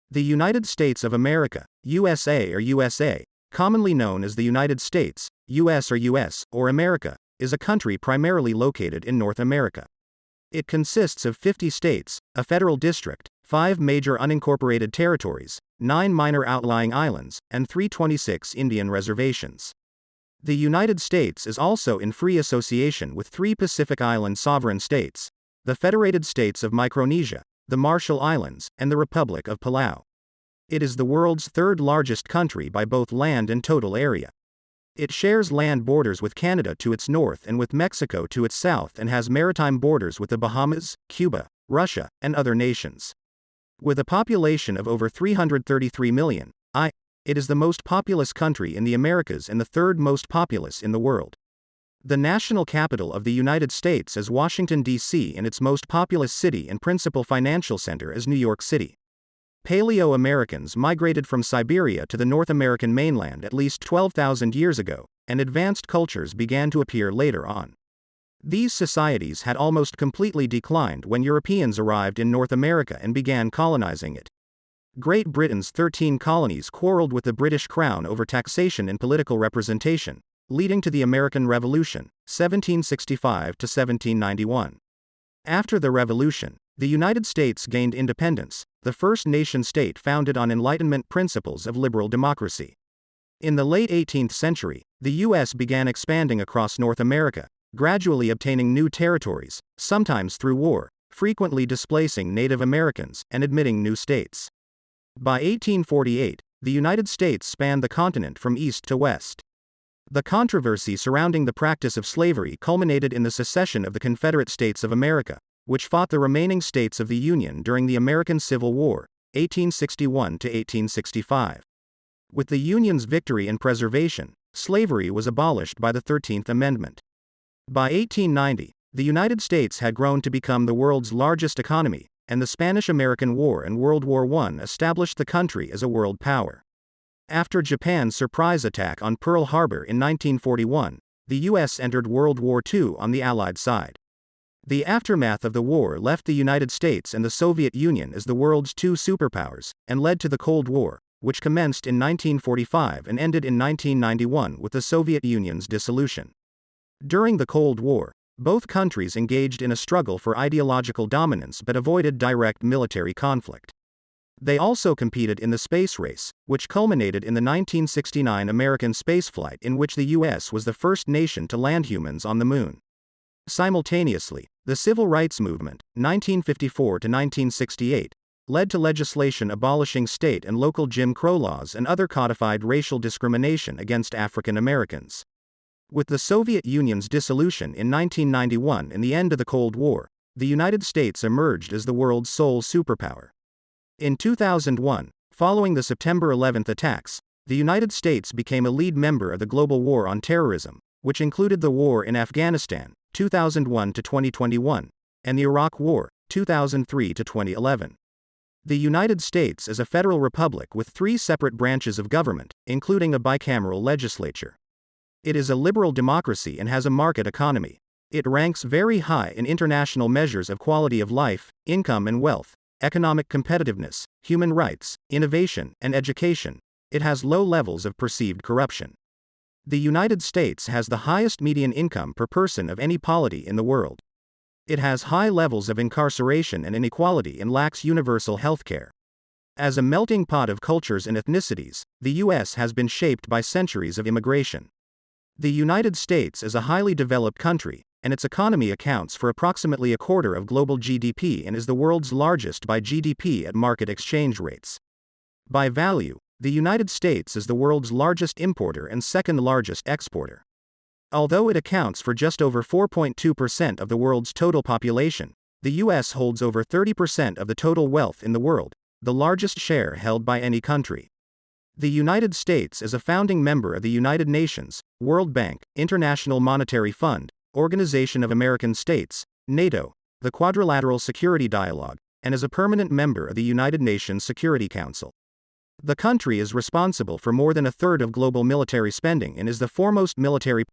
The United States of America, USA or USA, commonly known as the United States, US or America, is a country primarily located in North America. It consists of 50 states, a federal district, 5 major unincorporated territories, 9 minor outlying islands, and 326 Indian reservations. The United States is also in free association with 3 Pacific Island sovereign states, the Federated States of Micronesia, the Marshall Islands, and the Republic of Palau. It is the world's third largest country by both land and total area. It shares land borders with Canada to its north and with Mexico to its south, and has maritime borders with the Bahamas, Cuba, Russia, and other nations. With a population of over 333 million, it is the most populous country in the Americas and the third most populous in the world. The national capital of the United States is Washington, D.C., and its most populous city and principal financial center is New York City. Paleo-Americans migrated from Siberia to the North American mainland at least 12,000 years ago, and advanced cultures began to appear later on. These societies had almost completely declined when Europeans arrived in North America and began colonizing it. Great Britain's 13 colonies quarreled with the British Crown over taxation and political representation, leading to the American Revolution, 1765 to 1791. After the Revolution, the United States gained independence, the first nation-state founded on Enlightenment principles of liberal democracy. In the late 18th century, the U.S. began expanding across North America, gradually obtaining new territories, sometimes through war, frequently displacing Native Americans, and admitting new states. By 1848, the United States spanned the continent from east to west. The controversy surrounding the practice of slavery culminated in the secession of the Confederate States of America, which fought the remaining states of the Union during the American Civil War, 1861 to 1865. With the Union's victory and preservation, slavery was abolished by the 13th Amendment. By 1890, the United States had grown to become the world's largest economy, and the Spanish-American War and World War I established the country as a world power. After Japan's surprise attack on Pearl Harbor in 1941, the U.S. entered World War II on the Allied side. The aftermath of the war left the United States and the Soviet Union as the world's 2 superpowers, and led to the Cold War, which commenced in 1945 and ended in 1991 with the Soviet Union's dissolution. During the Cold War, both countries engaged in a struggle for ideological dominance but avoided direct military conflict. They also competed in the space race, which culminated in the 1969 American spaceflight in which the U.S. was the first nation to land humans on the moon. Simultaneously, the Civil Rights Movement, 1954 to 1968, led to legislation abolishing state and local Jim Crow laws and other codified racial discrimination against African Americans. With the Soviet Union's dissolution in 1991 and the end of the Cold War, the United States emerged as the world's sole superpower. In 2001, following the September 11 attacks, the United States became a lead member of the global war on terrorism, which included the war in Afghanistan, 2001 to 2021, and the Iraq War, 2003 to 2011. The United States is a federal republic with 3 separate branches of government, including a bicameral legislature. It is a liberal democracy and has a market economy. It ranks very high in international measures of quality of life, income and wealth, economic competitiveness, human rights, innovation, and education. It has low levels of perceived corruption. The United States has the highest median income per person of any polity in the world. It has high levels of incarceration and inequality and lacks universal health care. As a melting pot of cultures and ethnicities, the U.S. has been shaped by centuries of immigration. The United States is a highly developed country, and its economy accounts for approximately a quarter of global GDP and is the world's largest by GDP at market exchange rates. By value, the United States is the world's largest importer and second largest exporter. Although it accounts for just over 4.2% of the world's total population, the U.S. holds over 30% of the total wealth in the world, the largest share held by any country. The United States is a founding member of the United Nations, World Bank, International Monetary Fund, Organization of American States, NATO, the Quadrilateral Security Dialogue, and is a permanent member of the United Nations Security Council. The country is responsible for more than a third of global military spending and is the foremost military